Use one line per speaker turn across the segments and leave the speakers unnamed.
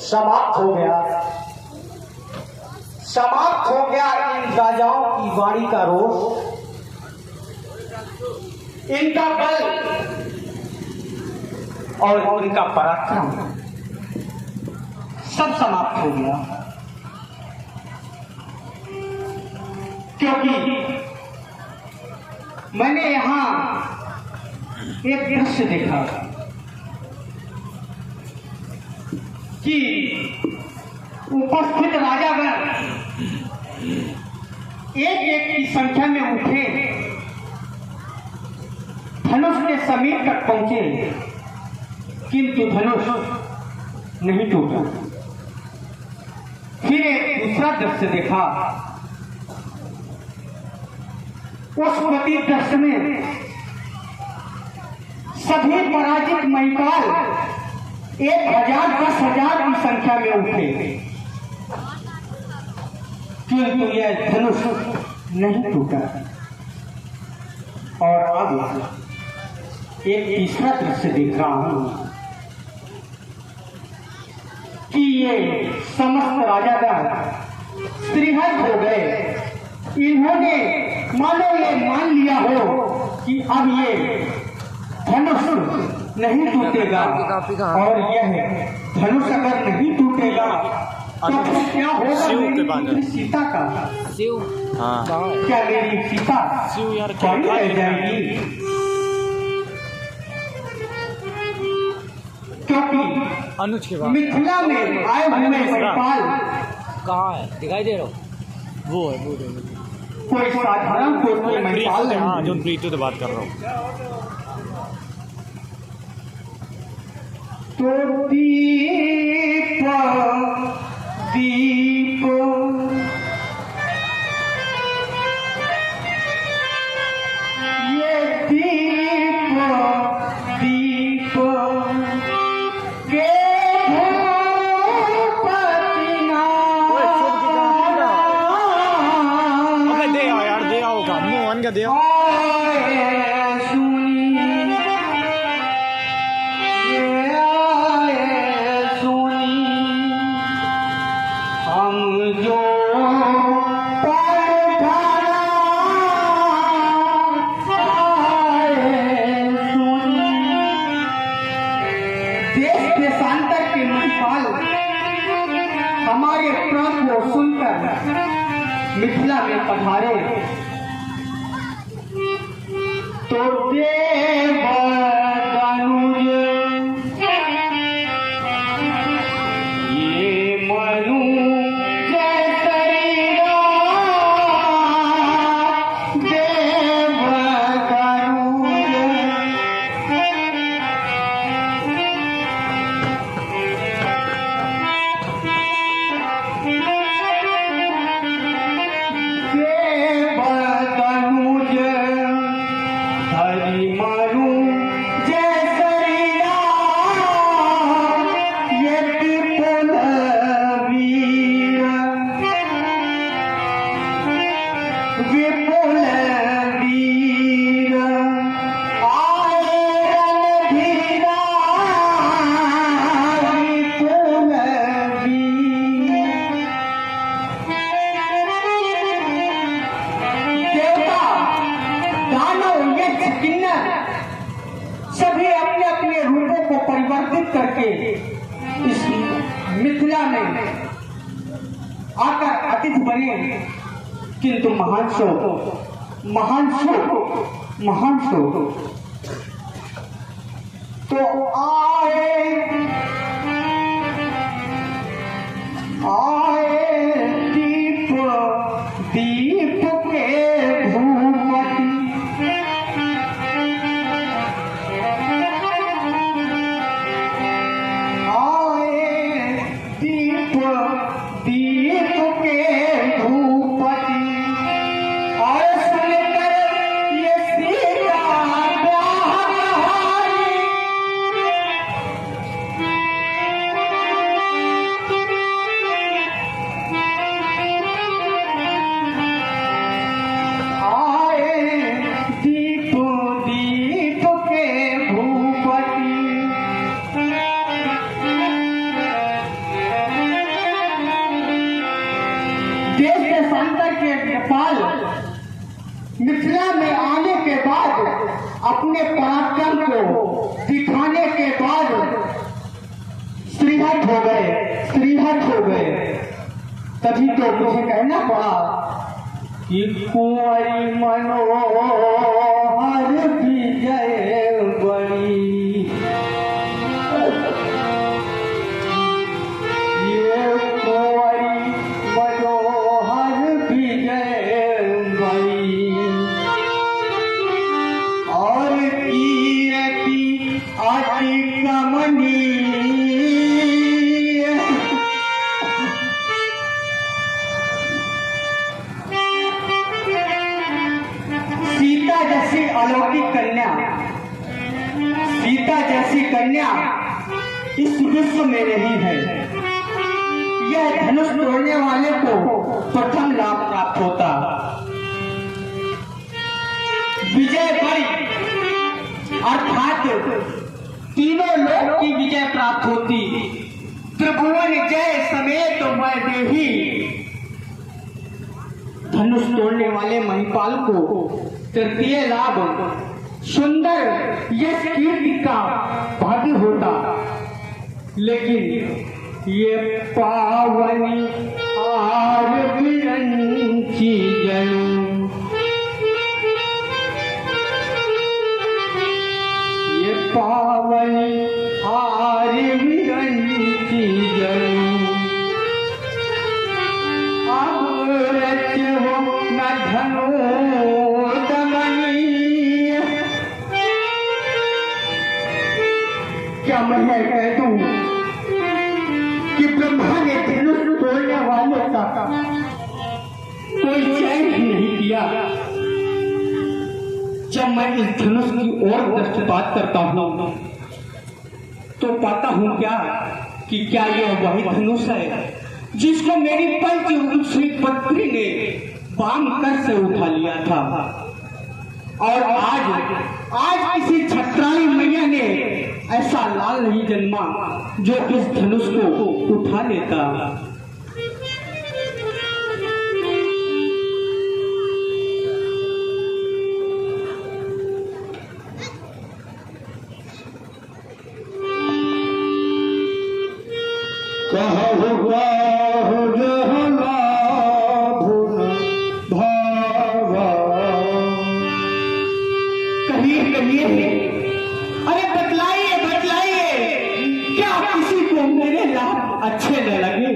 समाप्त हो गया, समाप्त हो गया इन राजाओं की वाणी का रोष, इनका बल और इनका पराक्रम सब समाप्त हो गया। क्योंकि मैंने यहां एक दृश्य देखा कि उपस्थित राजागण एक एक की संख्या में उठे, धनुष के समीप तक पहुंचे, किंतु धनुष नहीं टूटा। फिर एक दूसरा दृश्य देखा, उस प्रति दृश्य में सभी पराजित महिपाल 1000 10,000 की संख्या में उठे, किंतु यह धनुष नहीं टूटा। और अब एक तीसरा दृश्य देख रहा हूं कि ये समस्त राजागण त्रिहत हो गए। इन्होंने मानो ये मान लिया हो कि अब ये धनुष नहीं टूटेगा, और यह धनुष अगर नहीं टूटेगा तो फिर क्या होगा मेरी पुत्री सीता का? क्या मेरी सीता कहीं रह जाएगी? क्योंकि
अनुज के बाद
मिथिला में आए हुए महिपाल
कहाँ है? दिखाई दे रहा वो है
कोई साधारण कोई महिपाल नहीं।
हाँ, जो प्रीतु से बात कर रहा हूँ।
तो दीप दीप ये दीप दीप के भूपति
अबे दे आओ यार, दे आओ का मोहन का दे आओ।
हमारे प्राण को सुनकर मिथिला में पधारे, तो देव दनुज ये मनु जैसैया देव दनुज सभी अपने अपने रूपों को परिवर्तित करके इस मिथिला में आकर अतिथि बने, किंतु महान शोक तो आए दीप दीप के भूपति, दीप के भूपति, और सुनकर ये सीता अपने पराक्रम को दिखाने के बाद श्रीहट हो गए। तभी तो मुझे कहना पड़ा कि कुंवरी मनोहर विजय बड़ी, ये कुंवरी मनोहर विजय बड़ी और कीर्ति अति कमनीय। सीता जैसी अलौकिक कन्या, सीता जैसी कन्या इस विश्व में नहीं है। यह धनुष तोड़ने वाले को प्रथम लाभ प्राप्त होता। विजय बड़ी अर्थात तीनों लोक की विजय प्राप्त होती। त्रिभुवन जय समेत वैदेही, धनुष तोड़ने वाले महिपाल को तृतीय लाभ सुंदर यश कीर्ति का भाग्य होता। लेकिन ये पावनी आर विरंची जयू, ये पावनी आर विरंची जयू, अब रच हो न धनो दमनी। क्या मैं कह दूं कि ब्रह्मा ने धनुष तोड़ने वाले का कोई चयन ही नहीं किया। जब मैं इस धनुष की ओर दृष्टिपात करता हूं तो पाता हूं क्या कि क्या यह वही धनुष है जिसको मेरी पंचवृक्षी पत्री ने बाम कर से उठा लिया था। और आज किसी छत्राली मैया ने ऐसा लाल नहीं जन्मा जो इस धनुष को उठा लेता। अरे बतलाइए क्या किसी को मेरे लाभ अच्छे न लगे?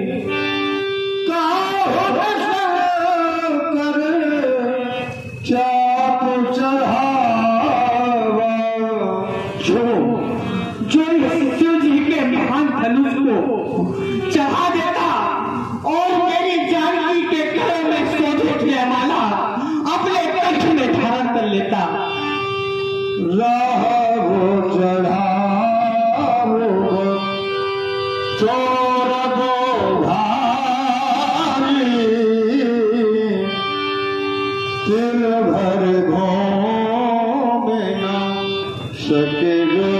जो शिव जी के महान धनुष को चढ़ा देता और मेरी जानकी के गले में शोभित जयमाला अपने कंठ में धारण कर लेता।
राहो चढ़ाओ चोर गो भारी, तिल भर घोम न सके गो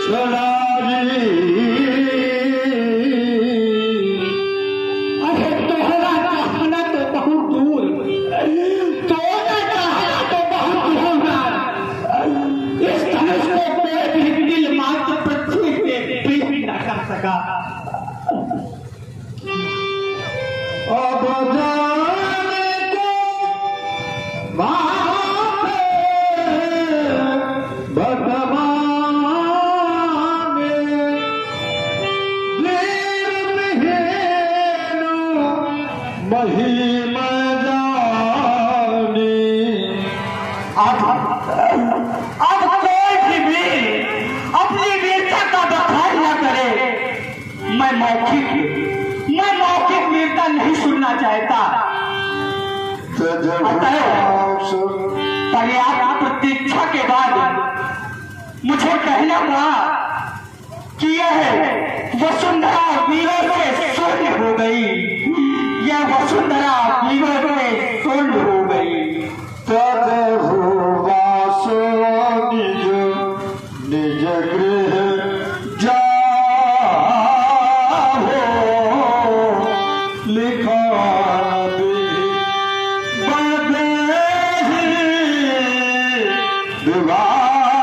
छड़ारी।
अरे तोहरा चाहना तो बहुत दूर, तोहरा चाहना तो बहुत दूर। इस धनुष को कोई भी दिल मात्र पृथ्वी पे भेद न कर सका।
अब जाने को भगवान महिमा जानी।
अब कोई भी वीर अपनी वीरता का बखान न करे। मैं मौखिक वीरता नहीं सुनना चाहता। पर्याप्त प्रतीक्षा के बाद मुझे कहना पड़ा कि यह वसुंधरा वीरों से शून्य हो गई। यह वसुंधरा वीरों से शून्य हो गई।
तदहुवासो निज निज गृह जाहो, लिखा विवाह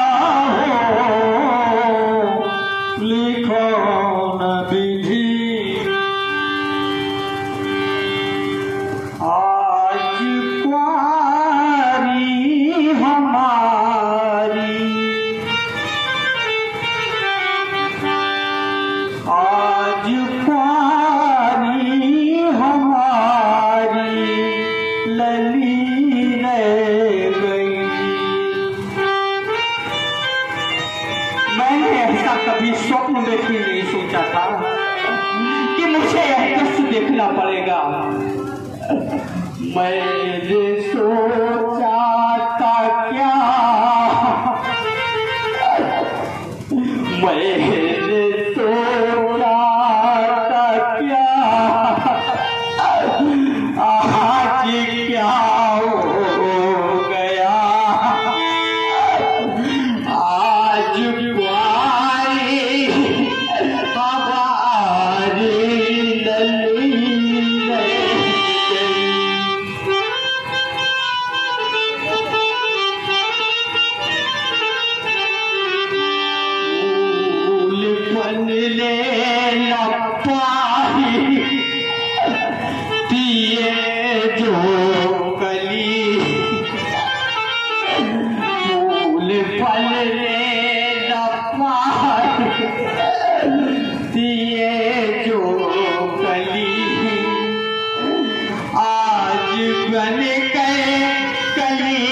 कभी स्वप्न में भी नहीं सोचा था कि मुझे यह दृश्य देखना पड़ेगा। मैंने सोचा था क्या, मैंने सोचा था क्या, आज क्या हो गया। आज कुआरी हमारी नली ले पाई दिए जो कली, फूल फल ले पाई दिए जो कली, आज बन गए कली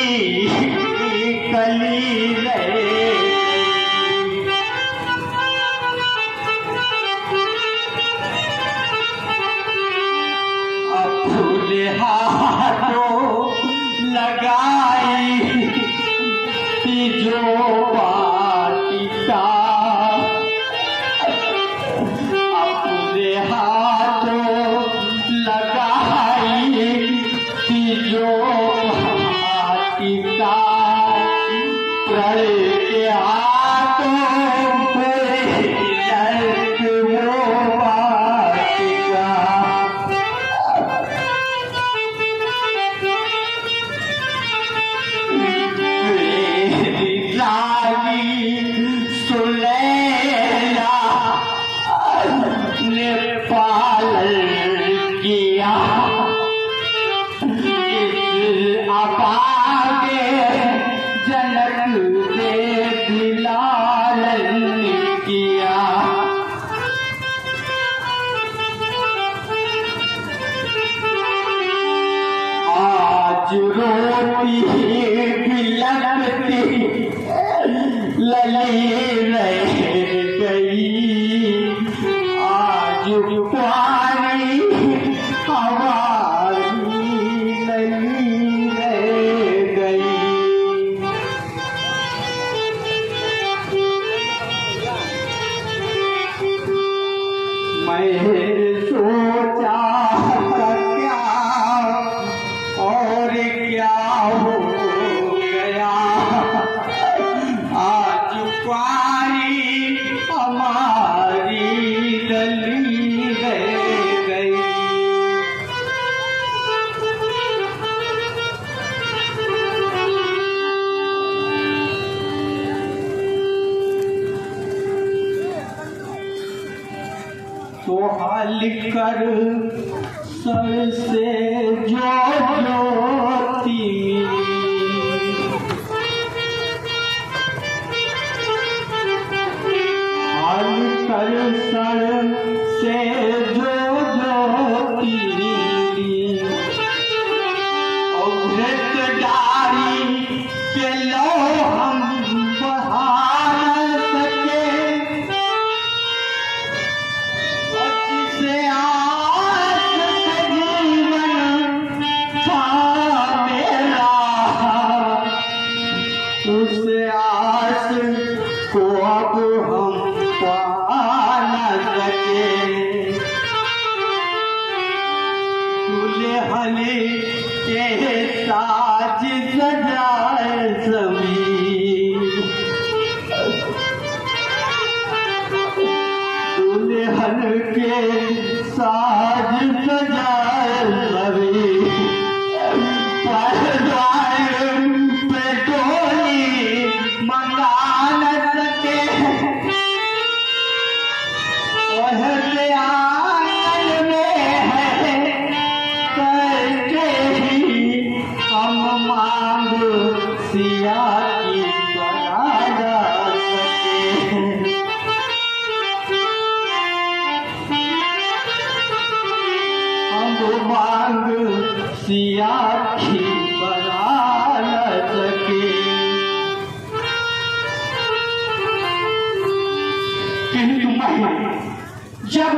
कली रहे। हाथों लगाई जो वाटिका, अपने हाथों लगाई जो वाटिका, प्रणय के हाथों पे वो वाटिका। सुलैला ने पालन किया, इस अभागे जनक ने दिलालन किया। आज रोती बिलखती लली रह गई, आज कुआरी हमारी लली रह गई। मैं सोचा था क्या और क्या हो गया, आज कुआरी हमारी लली रह गई। तो हाल कर सर से जो ज्योति, हाल कर सर से जो ज्योति, अमृत डारी के लो हम बहा सके, से आज जीवन था मेरा, उस आस को अब हम पा न सके। दुल्हन के साज सजाए ज़मीं, दुल्हन के साज सजाए ज़मीं, परद्वार पे डोली मंगा न सके, ओहते आंगन में है करके ही हम मांग सिया की बना जा सके। मांग सिया की बना न सके। किंतु मैं जब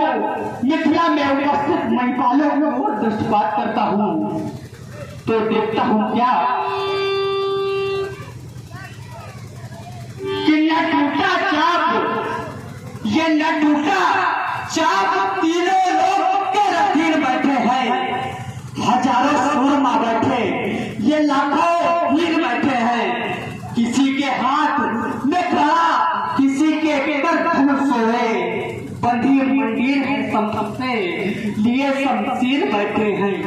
मिथिला में उपस्थित महिपालों को दृष्टिपात करता हूँ तो देखता हूँ क्या कि न टूटा चाप, ये न टूटा चाप तीनों लोग के रथीर बैठे हैं, हजारों सूरमा बैठे, ये लाखों वीर बैठे हैं, किसी के हाथ में खड़ा, किसी के कर सोए, बंधी मंदिर है सबसे लिए शमशीर बैठे हैं,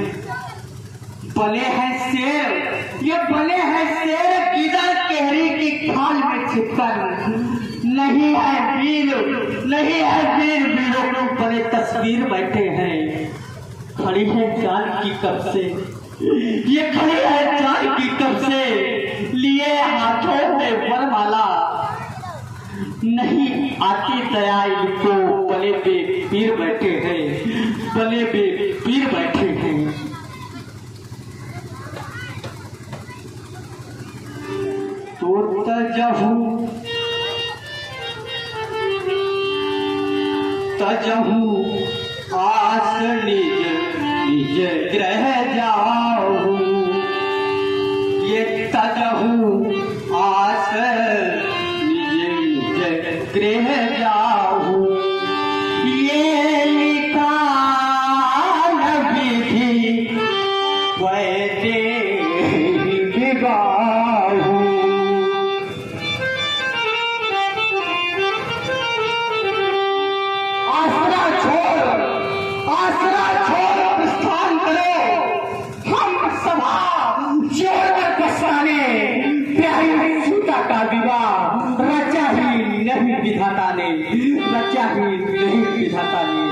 बने हैं शेर, ये बने हैं शेर किधर केहरी की खाल में छिपकर, नहीं है वीर, नहीं है वीर, वीरों को बने तस्वीर बैठे हैं, खड़ी है जान की कब से, ये खड़ी है जान की कब से, लिए हाथों में वरमाला, नहीं आती दया इनको, बने बे पीर बैठे हैं, बने बे पीर बैठे हैं। तो तजहू आस निज निज ग्रह जाओ, ये तजहू आस निज निज ग्रह जाओ, ये लिखा नबी थी वैदे विगाहू। आसरा छोड़ प्रस्थान करो, हम सभा जोड़ कसाने, प्यारी सीता का विवाह रचा ही नहीं विधाता ने, रचा ही नहीं विधाता ने।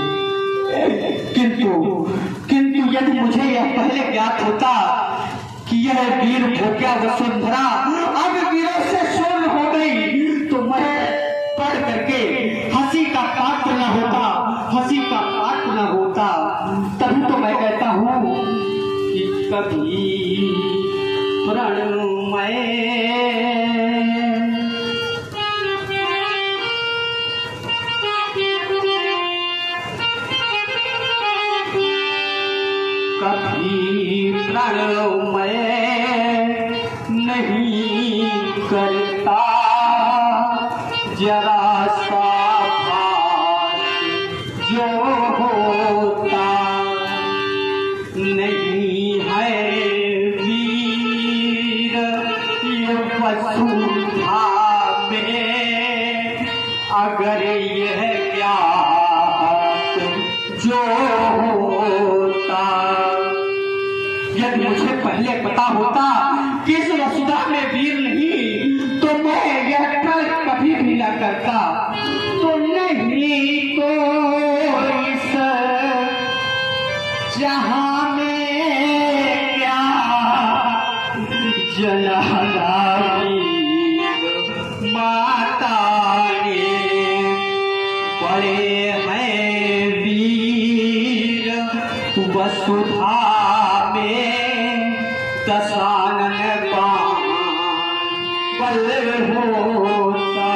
किंतु यदि मुझे यह पहले ज्ञात होता कि यह वीर भोग्या वसुंधरा अब वीरों से शून्य हो गई, तो मैं पढ़ करके हंसी का पात्र न होता, हंसी का पात्र न होता। तभी तो मैं कहता हूँ कि कभी प्रणमय कभी प्रणमय नहीं करता, जरा सा जो होता नहीं है वीर, ये वसुधा में अगर यह ज्ञात जो होता, यदि मुझे पहले पता होता कि इस वसुधा में वीर नहीं, तो मैं यह कर्म कभी भी न करता। तो नहीं तो इस जहां में क्या जलाला माता ने, बड़े हैं वीर वसुधा में, दशानन बल होता,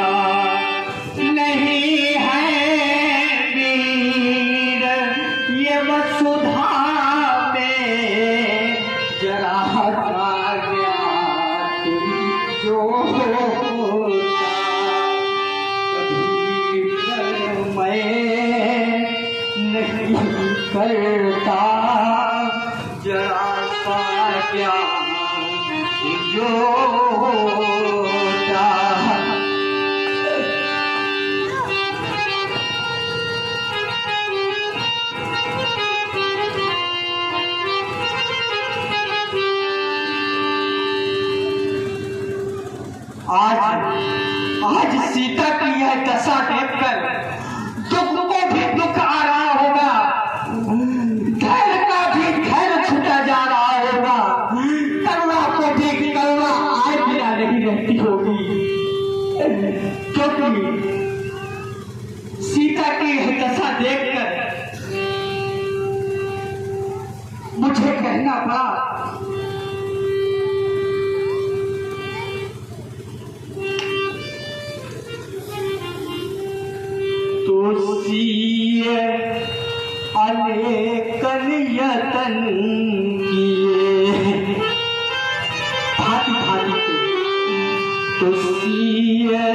नहीं है वीर ये वसुधा में, जरा सा ज्ञात जो होता, कभी मैं नहीं करता, जरा सा ज्ञात जो होता। आज सीता की यह दशा देखकर दुख को भी दुख आ रहा होगा, धैर्य का भी धैर्य छूटा जा रहा होगा, करुणा को भी करुणा आए बिना नहीं रहती होगी, क्योंकि सीता की यह दशा देखकर मुझे कहना पड़ा सीए अनेकन यतन किए, भांति भांति के तो सीए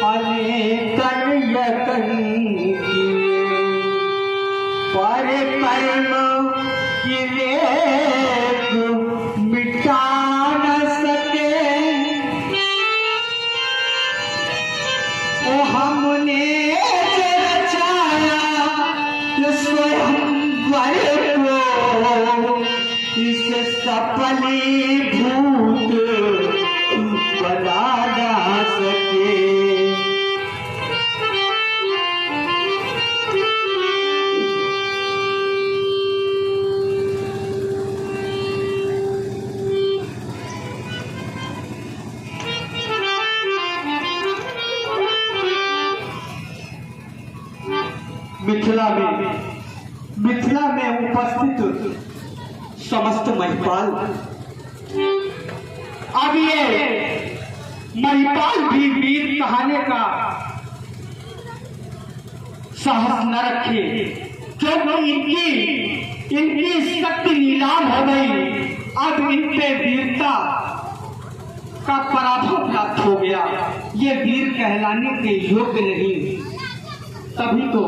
अनेकन यतन किए, पर कर्म की रेख मिटा न सके, ओ हमने रचाया स्वयं वर को, इस सपनी भूत बना ना सके। मिथिला में उपस्थित समस्त महिपाल, अब ये महिपाल भी वीर कहने का साहस न रखे, क्योंकि इनकी शक्ति नीलाम हो गई। अब इन पे वीरता का पराभव प्राप्त हो गया, ये वीर कहलाने के योग्य नहीं। तभी तो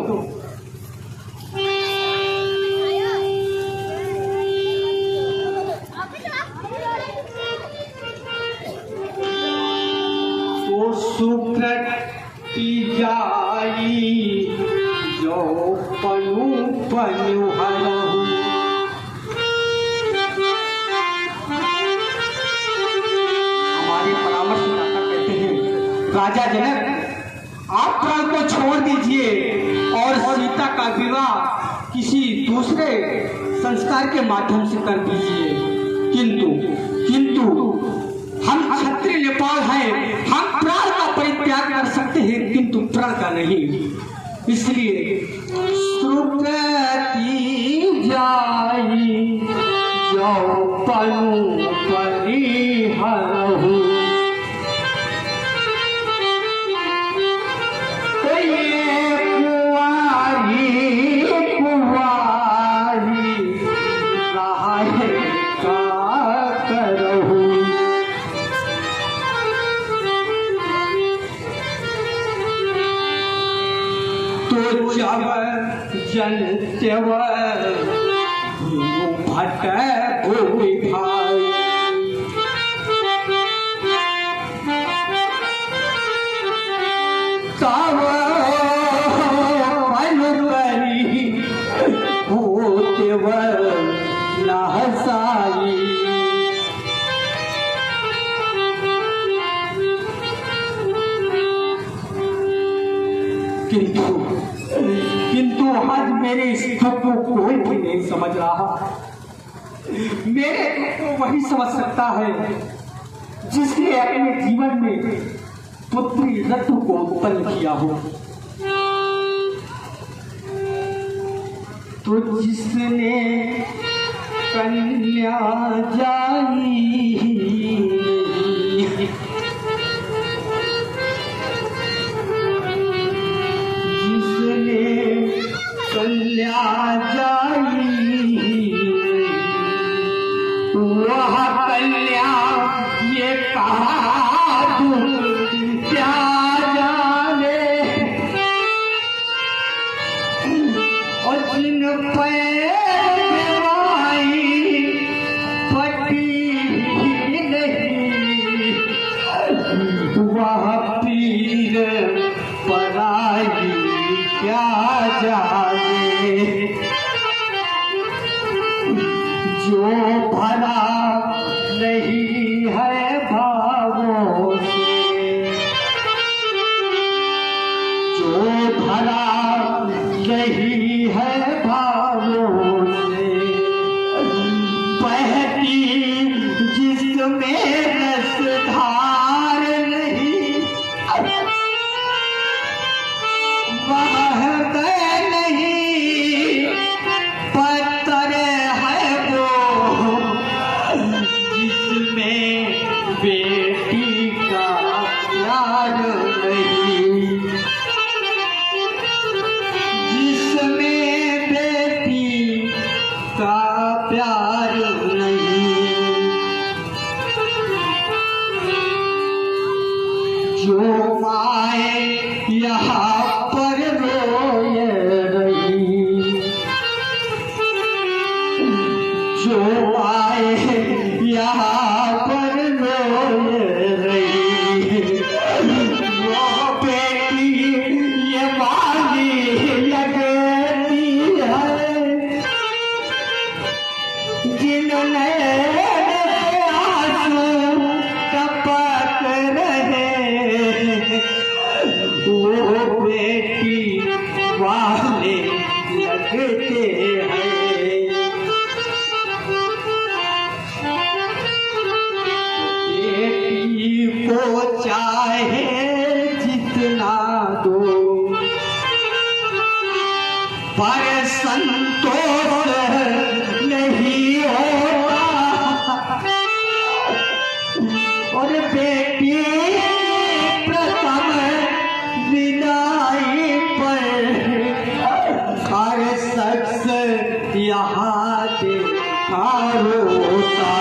सुकृति जाई जो पनु पनु हरहु, हमारे परामर्शदाता कहते हैं, राजा जनक आप प्राण को छोड़ दीजिए और सीता का विवाह किसी दूसरे संस्कार के माध्यम से कर दीजिए। किंतु हम क्षत्रिय नेपाल हैं, हम प्राण का परित्याग कर सकते हैं किंतु प्राण का नहीं। इसलिए सुकृति जाई जो पनु परिहरहु, जब जन त्यवर भट भूमि भाई, तब अनुकरी भूत्यवर न हसाई। किंतु आज मेरे इस दुख को कोई भी नहीं समझ रहा। मेरे दुख को वही समझ सकता है जिसने अपने जीवन में पुत्री रत्न को उत्पन्न किया हो। तो जिसने कन्या जाई कन्या जाई, वह कन्या ये कहा क्या जाने, और जिन पैवाई पटी नहीं, वह पीर पराई क्या जाने। जो भरा नहीं है भावों से, जो भरा नहीं है भावों से, बहती जिसमें रसधार नहीं, वह नहीं पत्थर है वो जिसमें बेटी का प्यार नहीं। वाले लगते हैं। बेटी को चाहे जितना दो पर संतोष नहीं होता, और बेटी प्रथम विदाई पर हर शख्स यहाँ देखा रोता।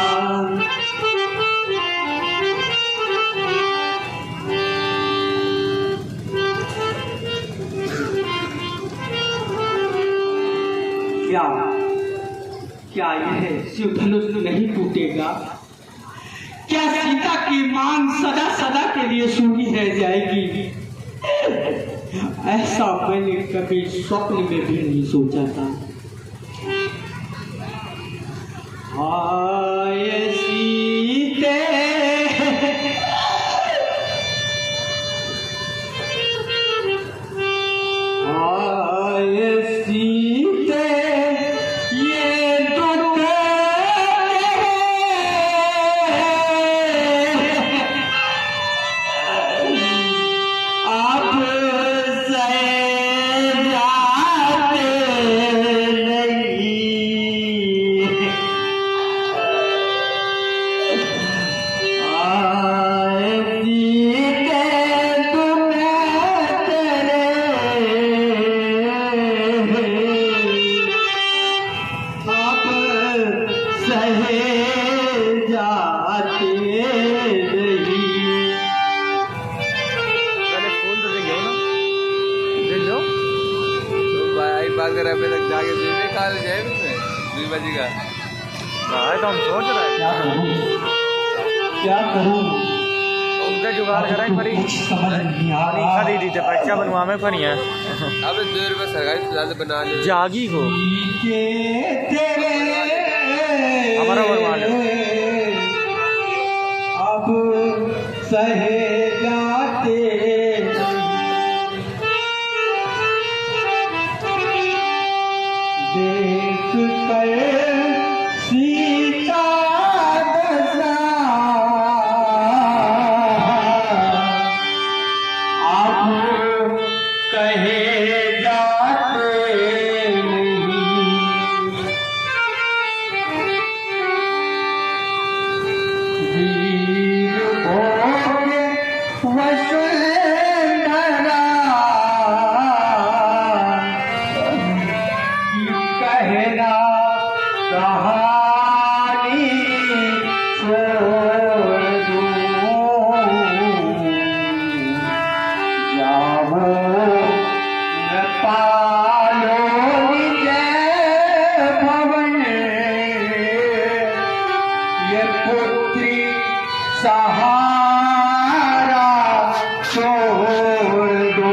क्या यह शिव धनुष नहीं टूटेगा? क्या सीता की मांग सदा सदा के लिए सूनी रह जाएगी? ऐसा मैंने कभी स्वप्न में भी नहीं सोचा था। हाय सीते
अभी तक जाके काल जाए उसमें 2 बजे का
तो हम सोच रहे हैं
क्या करूं
उनका जुगाड़ कराएं परी
समझ नहीं आ रहा।
खरीदी थे पैसा बनवा में परी है।
अब 2 रुपये सरकारी अस्पताल बना ले
जागी को हमारा बनवा ले
अब सहे जाते देख कर सीता दशा अब कहे जाते नहीं। वीर भोग वसुंधरा कहना कहानी छोड़ दूं, जाओ न पालो विजय भवन, ये पुत्री सहारा छोड़ दो।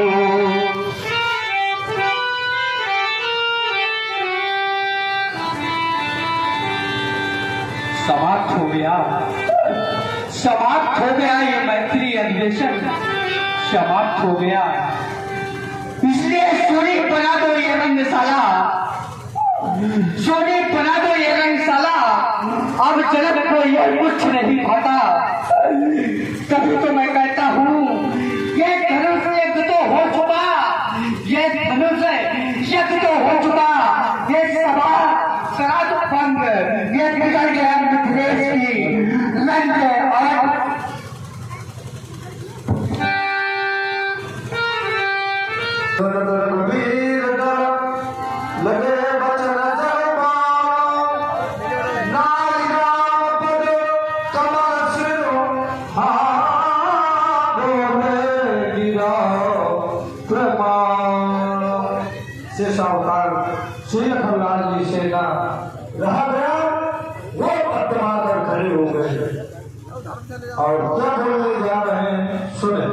समाप्त हो गया ये मैत्री अधिवेशन, समाप्त हो गया। इसलिए सोनी बना दो ये रंगशाला, सोनी बना दो ये रंगशाला। अब जगत को ये कुछ नहीं भाता। कभी तो मैं कहता हूँ ये धनुष यज्ञ तो हो चुका, ये धनुष यज्ञ तो हो चुका, ये सभा श्राद्ध भंग, ये बिगड़ गया मिथिलेश की लंच। और
लगे बचन शेषावतार श्री लखनलाल जी सेना रहा गया, वो पत्मा कर खड़े हो गए और क्या बोलने जा रहे हैं सुने।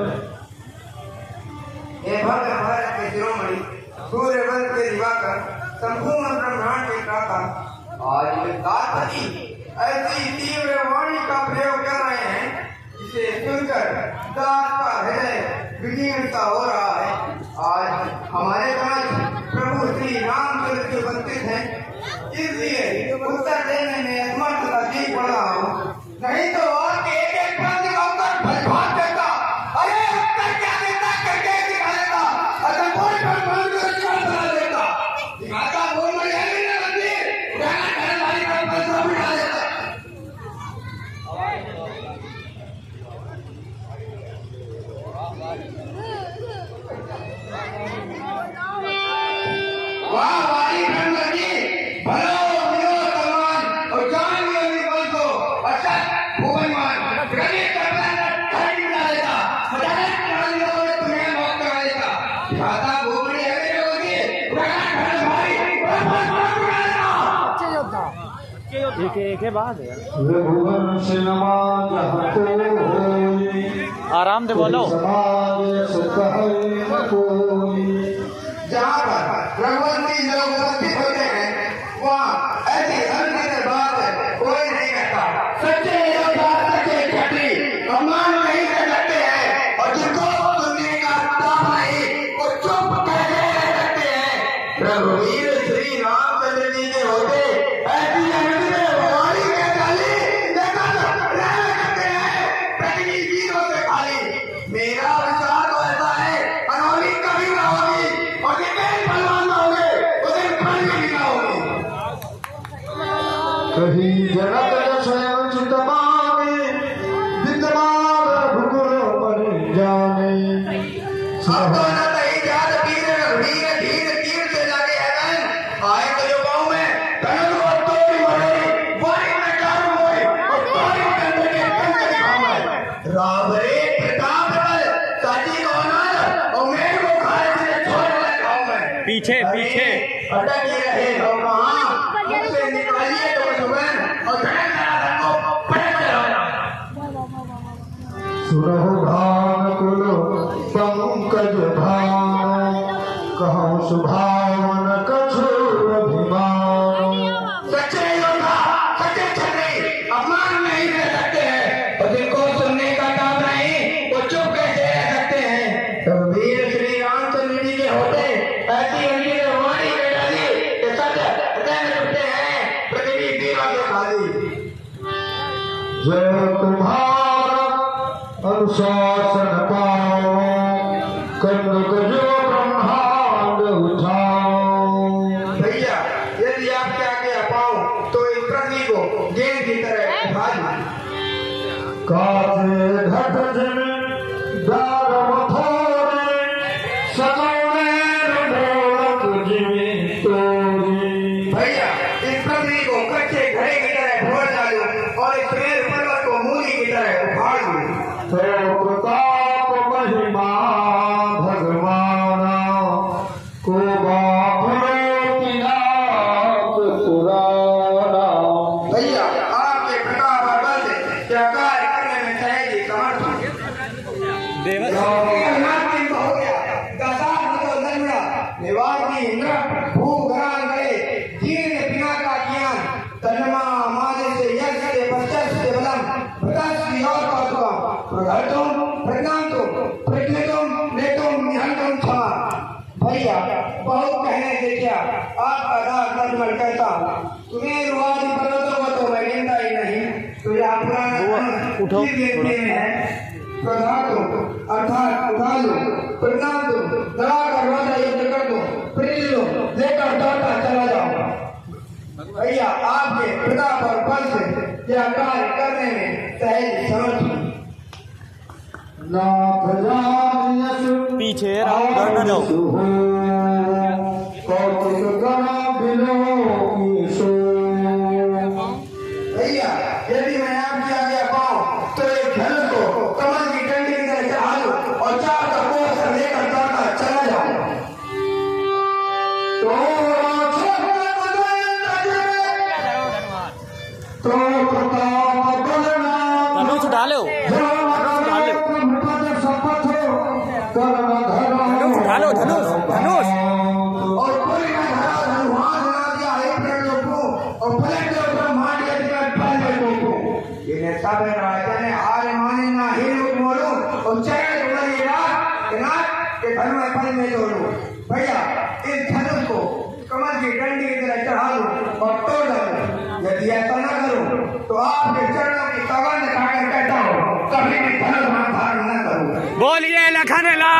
हे भद्र भद्र के शिरोमणि, सूर्य वंश के दिवाकर, संपूर्ण ब्रह्मांड के त्राता, आज दासजी ऐसी तीव्र वाणी का प्रयोग कर रहे हैं जिसे सुनकर दास का हृदय विदीर्ण सा हो रहा है। आज हमारे पास प्रभु श्री रामचंद्र के उपस्थित हैं, इसलिए उत्तर देने में असमर्थ तकलीफ पड़ रहा हूँ। नहीं तो आपके एक एक प्रश्न का उत्तर भरभाट देता। अरे उत्तर क्या देता करके दिखा देता। अगर कोई प्रश्न को जवाब बना देता, दिखाता बोल में है नहीं लगती, उठाना करने वाली का प्रश्न बिठा देता। वाह वाली ब्रह्मजी, भलो मिलो समान और जान लियो निकल को अशत भुवनवान गणेश करना खड़ी बना देता, मजाक जान लियो और तुम्हें मौत करा देता। खाता भूमि है लोगी उठाना घर भाई बड़ा
एक बाद है।
भुवन से नमाज होई,
आराम से बोलो।
समाज सुख है न कोई।
जहाँ पर रघुवंशी लोग उपस्थित होते हैं, वहाँ ऐसी अनगिनत बात है कोई नहीं कहता। सच्चे योद्धा, सच्चे क्षत्रिय अपमान नहीं कर सकते हैं, और जिनको सुनने का ताप नहीं वो चुप कैसे रह सकते हैं। रघुवीर श्री रामचंद्र जी के होते ऐसी अनगिनत वाणी के गाली लेकर रह सकते हैं पृथ्वी वीरों से खाली। मेरा विचार तो ऐसा है, अनहोनी कभी ना होगी और जितने बलवान होंगे उसे फल भी ना होगी।
कहीं जनक स्वयं चितमाने, विद्यमान रघुकुल पर जाने।
अब तो न कहीं जात पीर रघुवीर धीर तीर से लागे हैदन आए तो जो गाँव में धनुष को तोड़ी मरोड़ी वारी में डाल मोई और तोड़ी कंधे के कंधे खाए। राम रे प्रताप बल साची को अनार और मेरे को खाए से छोड़ ले गाँव में।
पीछे पीछे
अटक ही रहे हो कहाँ, मुझसे निकालिए तो सुबह और धन धन को पलट जाओ।
सुरहु भान कुल पंकज भान, कहूँ सुभावन कछु अभिमान।
सच्चे योद्धा, सच्चे क्षत्रिय अपमान नहीं कर सकते हैं, और जिनको सुनने का काम नहीं वो चुप कैसे रह सकते हैं। तो वीर श्री रामचंद्र जी के होते ऐसी उनकी वाणी के डाली कि सच हृदय में उठते हैं पृथ्वी वीरों से खाली।
जय तुम्हारा अनुशासन पाओ, कनक जो ब्रह्मांड उठाओ।
भैया यदि आपके आगे आ पाऊं तो इस पृथ्वी को गेंद की तरह उठा दूं।
कासे घट जन दारव थोरे, सजौने ढोलक जिमी तोरी।
भैया इस पृथ्वी को कच्चे घड़े की तरह फोड़ डालूं और इस मेर पर्वत को मूली की तरह उखाड़ दूं।
तो प्रताप महिमा भगवाना, को बापरो पिनाक पुराना।
भैया आपके प्रताप और बल से क्या कार्य करने में सहज ही समर्थ हूं।
देवर
नाट्य हो गया दशा तो लंगड़ा निवासी इंद्र भूग्रान गए जीर्ण बिना का ज्ञान तन्मा मादे से यश से पश्चात से बलम प्रकाश और पासवा प्रगतम प्रज्ञानतम प्रज्ञतम नेतम निहंतम क्षमा। भैया बहुत कहने से क्या आपका दास नजमल कहता तुम्हें रुआदी पर्वतों को तो मैं गिनता ही नहीं। तो यह पुराना
उठो,
है प्रधातो अर्थात उठा लो, प्रणाम दो, दलाकर रोजा युद्ध कर दो, प्रेम लो, लेकर दौड़ता चला जाओ। भैया आपके प्रताप और बल से यह कार्य करने में सहज समर्थ हूं।
नाथ जान यशु
पीछे रहो, उधर न जाओ।
कौतुक करा बिलो की सो।
भैया यदि मैं आपके आगे पाऊं तो एक धनुष को कमल की डंडी की तरह चढ़ा लूं और चार का कोस लेकर दौड़ता चला जाऊं।
तो प्रताप बलना
धनुष उठा लो, धनुष उठा लो, धनुष धनुष
और कोई ना धरा धनुहान बना दिया है प्रण लोगों और पलट के ऊपर मार दिया जिसका फल लोगों को। इन्हें सब राजा ने हार माने ना ही लोग मोड़ो और चरण उड़ाई रात के धन में कमल में तोड़ूं। भैया इस धनुष को कमल की डंडी की तरह चढ़ा दूं और तोड़ डालूं। यदि ऐसा न करूं तो आपके चरणों की सौगंध खाकर कहता हूं कभी भी धनुष हाथ धारण न करूंगा।
बोलिए लखन लाल